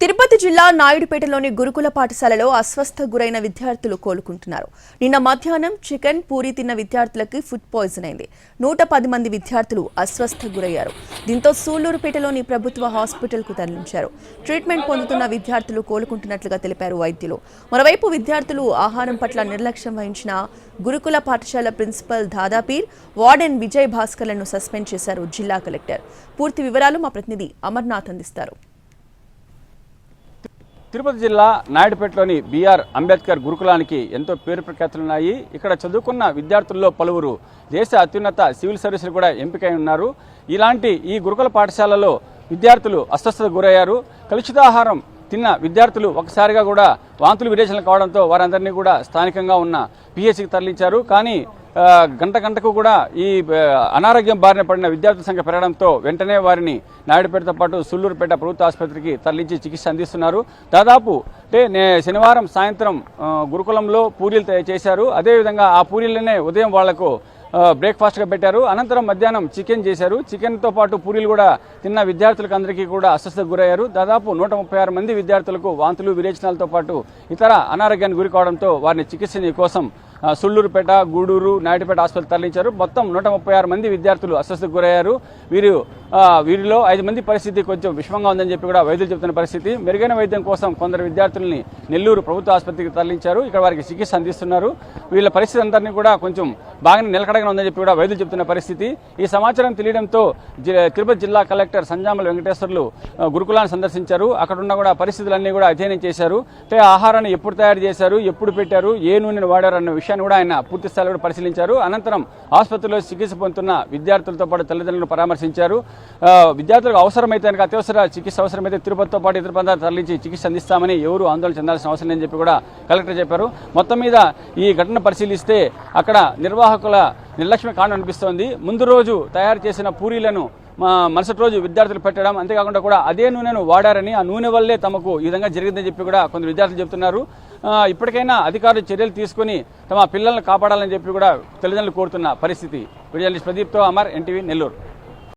తిరుపతి జిల్లా నాయుడుపేటలోని గురుకుల పాఠశాలలో అస్వస్థ గురైన విద్యార్థులు కోలుకుంటున్నారు. నిన్న మధ్యాహ్నం చికెన్ పూరి తిన్న విద్యార్థులకి ఫుడ్ పాయిజన్ అయింది. 110 మంది విద్యార్థులు అస్వస్థ గురయ్యారు. దీంతో సూళ్లూరుపేటలోని ప్రభుత్వ హాస్పిటల్కు తరలించారు. ట్రీట్మెంట్ పొందుతున్న విద్యార్థులు కోలుకుంటున్నట్లుగా తెలిపారు వైద్యులు. మరోవైపు విద్యార్థులు ఆహారం పట్ల నిర్లక్ష్యం వహించిన గురుకుల పాఠశాల ప్రిన్సిపల్ దాదాపీర్, వార్డెన్ విజయ్ భాస్కర్లను సస్పెండ్ చేశారు జిల్లా కలెక్టర్. పూర్తి వివరాలు మా ప్రతినిధి అమర్నాథ్ అందిస్తారు. తిరుపతి జిల్లా నాయుడుపేటలోని బిఆర్ అంబేద్కర్ గురుకులానికి ఎంతో పేరు ప్రఖ్యాతులున్నాయి. ఇక్కడ చదువుకున్న విద్యార్థుల్లో పలువురు దేశ అత్యున్నత సివిల్ సర్వీసులు కూడా ఎంపికై ఉన్నారు. ఇలాంటి ఈ గురుకుల పాఠశాలలో విద్యార్థులు అస్వస్థతకు గురయ్యారు. కలుషితాహారం తిన్న విద్యార్థులు ఒకసారిగా కూడా వాంతులు విరేచనలు కావడంతో వారందరినీ కూడా స్థానికంగా ఉన్న పిహెచ్సికి తరలించారు. కానీ గంటకు కూడా ఈ అనారోగ్యం బారిన పడిన విద్యార్థుల సంఖ్య పెరగడంతో వెంటనే వారిని నాయుడుపేటతో పాటు సూళ్లూరుపేట ప్రభుత్వ ఆసుపత్రికి తరలించి చికిత్స అందిస్తున్నారు. దాదాపు శనివారం సాయంత్రం గురుకులంలో పూరీలు చేశారు. అదేవిధంగా ఆ పూరీలనే ఉదయం వాళ్లకు బ్రేక్ఫాస్ట్గా పెట్టారు. అనంతరం మధ్యాహ్నం చికెన్ చేశారు. చికెన్తో పాటు పూరీలు కూడా తిన్న విద్యార్థులకు అందరికీ కూడా అస్వస్థతకు గురయ్యారు. దాదాపు 136 మంది విద్యార్థులకు వాంతులు విరేచనాలతో పాటు ఇతర అనారోగ్యానికి గురి కావడంతో వారిని చికిత్స కోసం సూళ్లూరుపేట, గూడూరు, నాయుడుపేట ఆసుపత్రి తరలించారు. మొత్తం 136 మంది విద్యార్థులు అస్వస్థతకు గురయ్యారు. వీరిలో 5 మంది పరిస్థితి కొంచెం విషమంగా ఉందని చెప్పి కూడా వైద్యులు చెబుతున్న పరిస్థితి. మెరుగైన వైద్యం కోసం కొందరు విద్యార్థుల్ని నెల్లూరు ప్రభుత్వ ఆసుపత్రికి తరలించారు. ఇక్కడ వారికి చికిత్స అందిస్తున్నారు. వీళ్ళ పరిస్థితి అందరినీ కూడా కొంచెం బాగానే నిలకడగా ఉందని చెప్పి కూడా వైద్యులు చెబుతున్న పరిస్థితి. ఈ సమాచారం తెలియడంతో తిరుపతి జిల్లా కలెక్టర్ సంజామల వెంకటేశ్వర్లు గురుకులాన్ని సందర్శించారు. అక్కడున్న కూడా పరిస్థితులన్నీ కూడా అధ్యయనం చేశారు. అంటే ఆహారాన్ని ఎప్పుడు తయారు చేశారు, ఎప్పుడు పెట్టారు, ఏ నూనెను వాడారు అన్న విషయాన్ని కూడా ఆయన పూర్తి స్థాయిలో కూడా పరిశీలించారు. అనంతరం ఆసుపత్రిలో చికిత్స పొందుతున్న విద్యార్థులతో పాటు తల్లిదండ్రులను పరామర్శించారు. విద్యార్థులకు అవసరమైతే అత్యవసర చికిత్స అవసరమైతే తిరుపతితో పాటు ఇతర ప్రాంతాలు తరలించి చికిత్స అందిస్తామని ఎవరు ఆందోళన చెందాల్సిన అవసరం లేదని చెప్పి కూడా కలెక్టర్ చెప్పారు. మొత్తం మీద ఈ ఘటన పరిశీలిస్తే అక్కడ నిర్వాహకుల నిర్లక్ష్యం కారణం అనిపిస్తోంది. ముందు రోజు తయారు చేసిన పూరీలను మరుసటి రోజు విద్యార్థులు పెట్టడం, అంతేకాకుండా కూడా అదే నూనెను వాడారని, ఆ నూనె వల్లే తమకు ఈ విధంగా జరిగిందని చెప్పి కూడా కొందరు విద్యార్థులు చెబుతున్నారు. ఇప్పటికైనా అధికారులు చర్యలు తీసుకుని తమ పిల్లలను కాపాడాలని చెప్పి కూడా తల్లిదండ్రులు కోరుతున్న పరిస్థితి. జర్నలిస్ట్ ప్రదీప్తో అమర్, ఎన్టీవీ, నెల్లూరు.